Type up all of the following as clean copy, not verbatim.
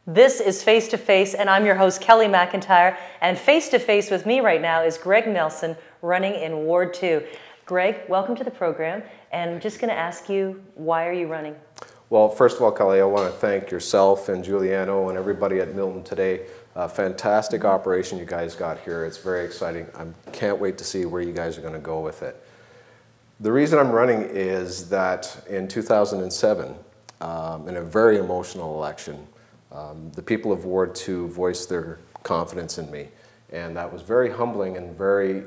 This is Face to Face, and I'm your host, Kelly McIntyre. And face to face with me right now is Greg Nelson, running in Ward 2. Greg, welcome to the program. And I'm just going to ask you, why are you running? Well, first of all, Kelly, I want to thank yourself and Giuliano and everybody at Milton today. Fantastic operation you guys got here. It's very exciting. I can't wait to see where you guys are going to go with it. The reason I'm running is that in 2007, in a very emotional election, the people of Ward 2 voiced their confidence in me, and that was very humbling and very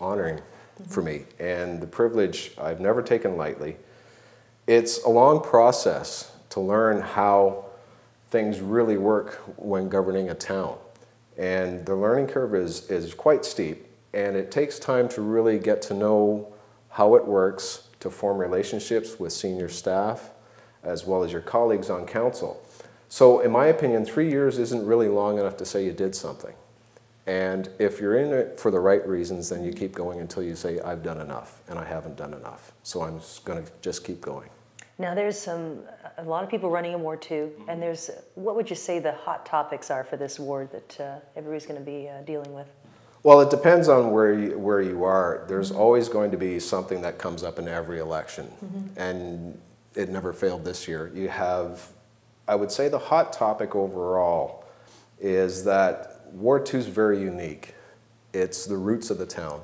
honoring for me, and the privilege I've never taken lightly. It's a long process to learn how things really work when governing a town, and the learning curve is quite steep, and it takes time to really get to know how it works, to form relationships with senior staff as well as your colleagues on council. So in my opinion, 3 years isn't really long enough to say you did something. And if you're in it for the right reasons, then you keep going until you say, I've done enough, and I haven't done enough. So I'm going to just keep going. Now there's a lot of people running in Ward 2, and what would you say the hot topics are for this ward that everybody's going to be dealing with? Well, it depends on where you are. There's always going to be something that comes up in every election, and it never failed this year. You have, I would say the hot topic overall is that Ward 2 is very unique. It's the roots of the town.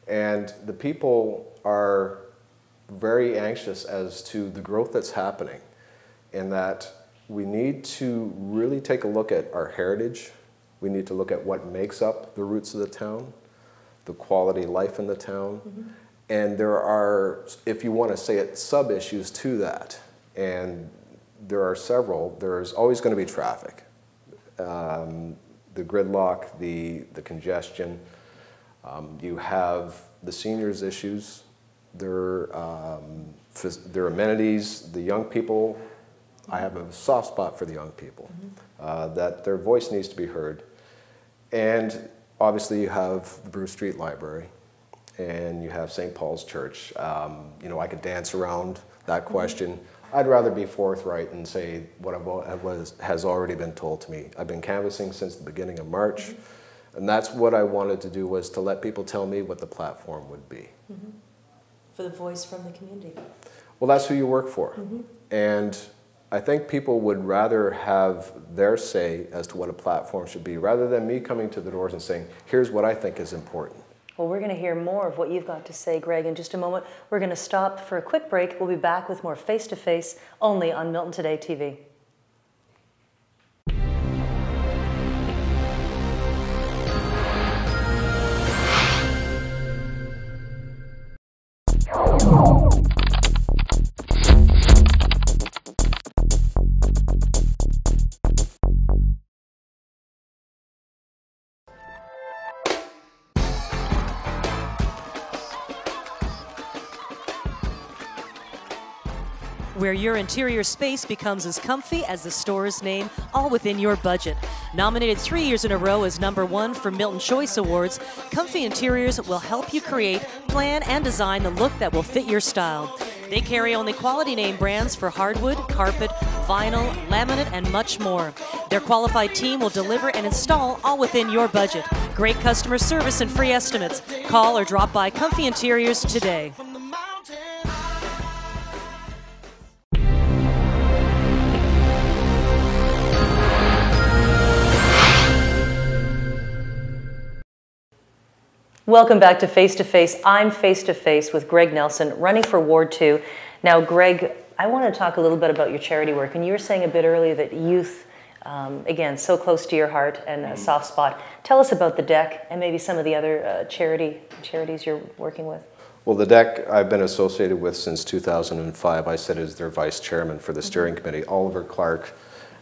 And the people are very anxious as to the growth that's happening, and that we need to really take a look at our heritage. We need to look at what makes up the roots of the town, the quality of life in the town. And there are, if you want to say it, sub-issues to that. And there are several. There's always going to be traffic. The gridlock, the congestion. You have the seniors' issues, their amenities, the young people. I have a soft spot for the young people, that their voice needs to be heard. And obviously you have the Bruce Street Library, and you have St. Paul's Church. You know, I could dance around that question. I'd rather be forthright and say what has already been told to me. I've been canvassing since the beginning of March, and that's what I wanted to do, was to let people tell me what the platform would be. For the voice from the community. Well, that's who you work for. And I think people would rather have their say as to what a platform should be, rather than me coming to the doors and saying, here's what I think is important. Well, we're going to hear more of what you've got to say, Greg, in just a moment. We're going to stop for a quick break. We'll be back with more Face to Face only on Milton Today TV. Where your interior space becomes as comfy as the store's name, all within your budget. Nominated 3 years in a row as #1 for Milton Choice Awards, Comfy Interiors will help you create, plan, and design the look that will fit your style. They carry only quality name brands for hardwood, carpet, vinyl, laminate, and much more. Their qualified team will deliver and install all within your budget. Great customer service and free estimates. Call or drop by Comfy Interiors today. Welcome back to Face to Face. I'm Face to Face with Greg Nelson, running for Ward 2. Now, Greg, I want to talk a little bit about your charity work. And you were saying a bit earlier that youth, again, so close to your heart and a soft spot. Tell us about the deck and maybe some of the other charities you're working with. Well, the deck I've been associated with since 2005. I sit as their vice chairman for the steering committee. Oliver Clark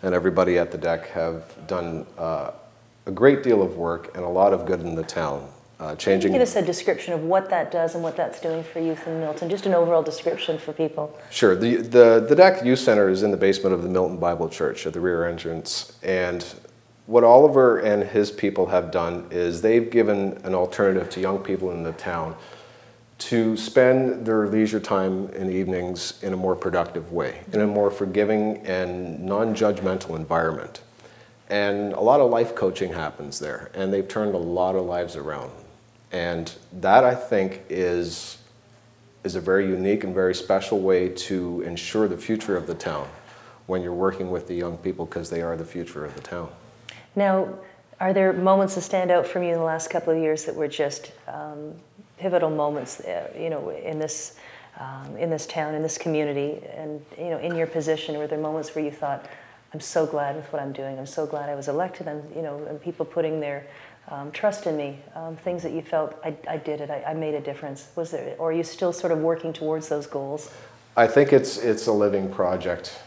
and everybody at the deck have done a great deal of work and a lot of good in the town. Can you give us a description of what that does and what that's doing for youth in Milton? Just an overall description for people. Sure. The DEC Youth Center is in the basement of the Milton Bible Church at the rear entrance. And what Oliver and his people have done is they've given an alternative to young people in the town to spend their leisure time in evenings in a more productive way, in a more forgiving and non-judgmental environment. And a lot of life coaching happens there, and they've turned a lot of lives around. And that, I think, is a very unique and very special way to ensure the future of the town when you're working with the young people, because they are the future of the town. Now, are there moments that stand out from you in the last couple of years that were just pivotal moments, you know, in this town, in this community, and you know, in your position? Were there moments where you thought, "I'm so glad with what I'm doing. I'm so glad I was elected." And you know, and people putting their trust in me. Things that you felt, I did it. I made a difference. Was there, or are you still sort of working towards those goals? I think it's a living project.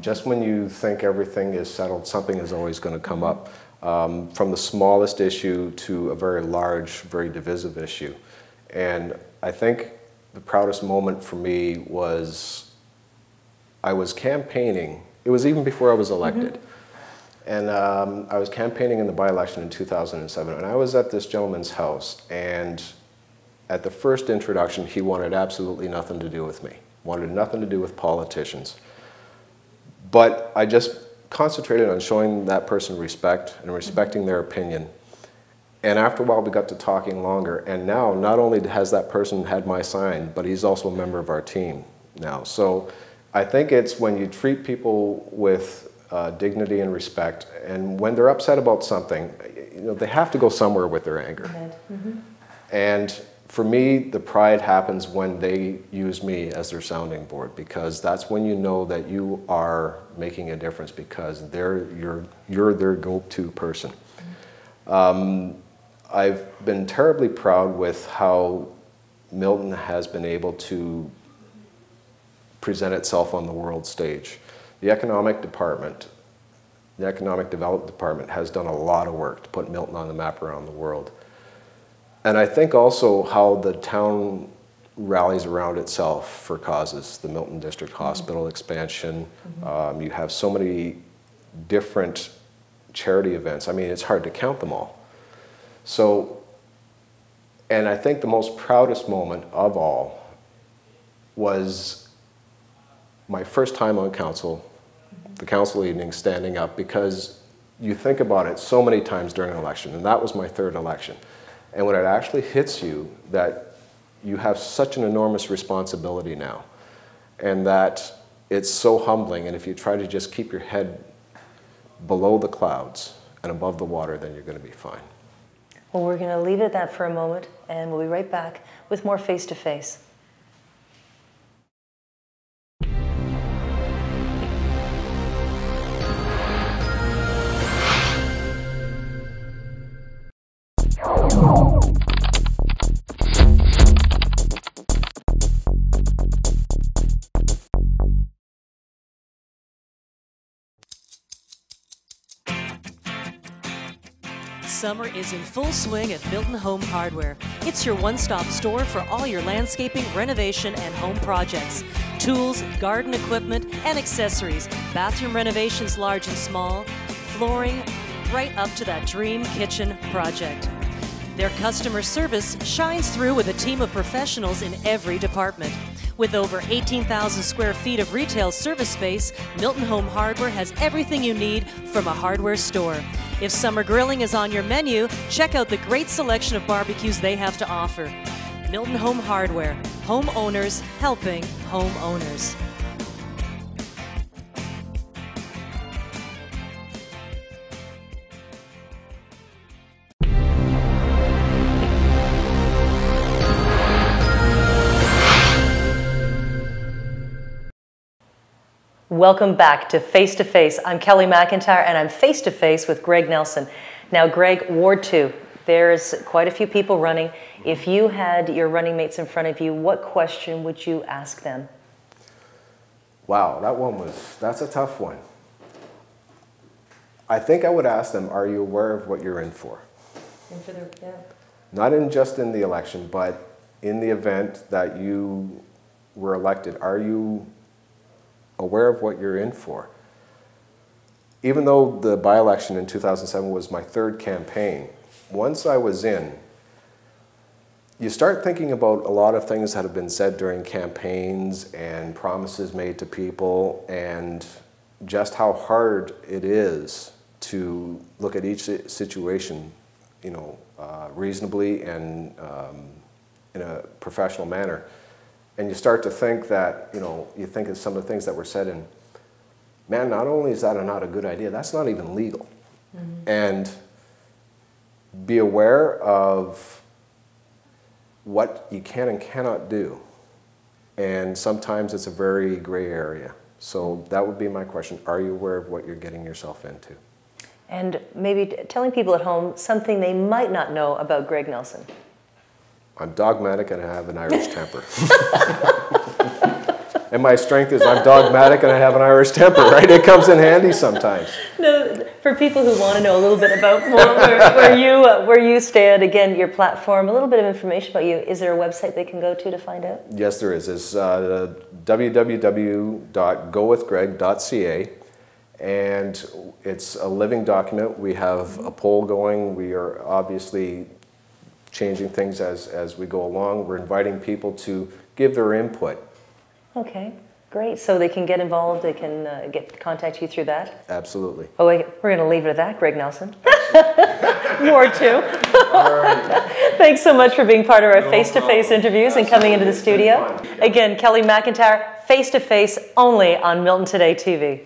Just when you think everything is settled, something is always going to come up. From the smallest issue to a very large, very divisive issue. And I think the proudest moment for me was I was campaigning. It was even before I was elected. And I was campaigning in the by-election in 2007. And I was at this gentleman's house. And at the first introduction, he wanted absolutely nothing to do with me. Wanted nothing to do with politicians. But I just concentrated on showing that person respect and respecting their opinion. And after a while, we got to talking longer. And now, not only has that person had my sign, but he's also a member of our team now. So I think it's when you treat people with dignity and respect, and when they're upset about something, you know, they have to go somewhere with their anger. And for me, the pride happens when they use me as their sounding board, because that's when you know that you are making a difference, because you're their go-to person. I've been terribly proud with how Milton has been able to present itself on the world stage. The economic development department has done a lot of work to put Milton on the map around the world. And I think also how the town rallies around itself for causes, the Milton District Hospital expansion. You have so many different charity events. I mean, it's hard to count them all. So, and I think the most proudest moment of all was my first time on council, the council evening, standing up, because you think about it so many times during an election, and that was my third election. And when it actually hits you that you have such an enormous responsibility now, and that it's so humbling, and if you try to just keep your head below the clouds and above the water, then you're going to be fine. Well, we're going to leave it at that for a moment, and we'll be right back with more Face to Face. Summer is in full swing at Milton Home Hardware. It's your one-stop store for all your landscaping, renovation, and home projects. Tools, garden equipment, and accessories. Bathroom renovations large and small. Flooring, right up to that dream kitchen project. Their customer service shines through with a team of professionals in every department. With over 18,000 square feet of retail service space, Milton Home Hardware has everything you need from a hardware store. If summer grilling is on your menu, check out the great selection of barbecues they have to offer. Milton Home Hardware, homeowners helping homeowners. Welcome back to Face to Face. I'm Kelly McIntyre, and I'm face to face with Greg Nelson. Now, Greg, Ward 2, there's quite a few people running. If you had your running mates in front of you, what question would you ask them? Wow, that's a tough one. I think I would ask them, are you aware of what you're in for? Not just in the election, but in the event that you were elected, are you aware of what you're in for? Even though the by-election in 2007 was my third campaign, once I was in, you start thinking about a lot of things that have been said during campaigns and promises made to people, and just how hard it is to look at each situation, you know, reasonably and in a professional manner. And you start to think that, you know, you think of some of the things that were said, and man, not only is that not a good idea, that's not even legal. Mm-hmm. And be aware of what you can and cannot do. And sometimes it's a very gray area. So that would be my question. Are you aware of what you're getting yourself into? And maybe telling people at home something they might not know about Greg Nelson. I'm dogmatic and I have an Irish temper. And my strength is I'm dogmatic and I have an Irish temper, right? It comes in handy sometimes. No, for people who want to know a little bit about where you stand, again, your platform, a little bit of information about you, is there a website they can go to find out? Yes, there is. It's www.gowithgreg.ca, and it's a living document. We have a poll going. We are obviously changing things as we go along. We're inviting people to give their input. Okay, great. So they can get involved, they can contact you through that? Absolutely. Oh, wait, we're going to leave it at that, Greg Nelson. More too. Thanks so much for being part of our face-to-face interviews and coming into the studio. Again, Kelly McIntyre, face-to-face only on Milton Today TV.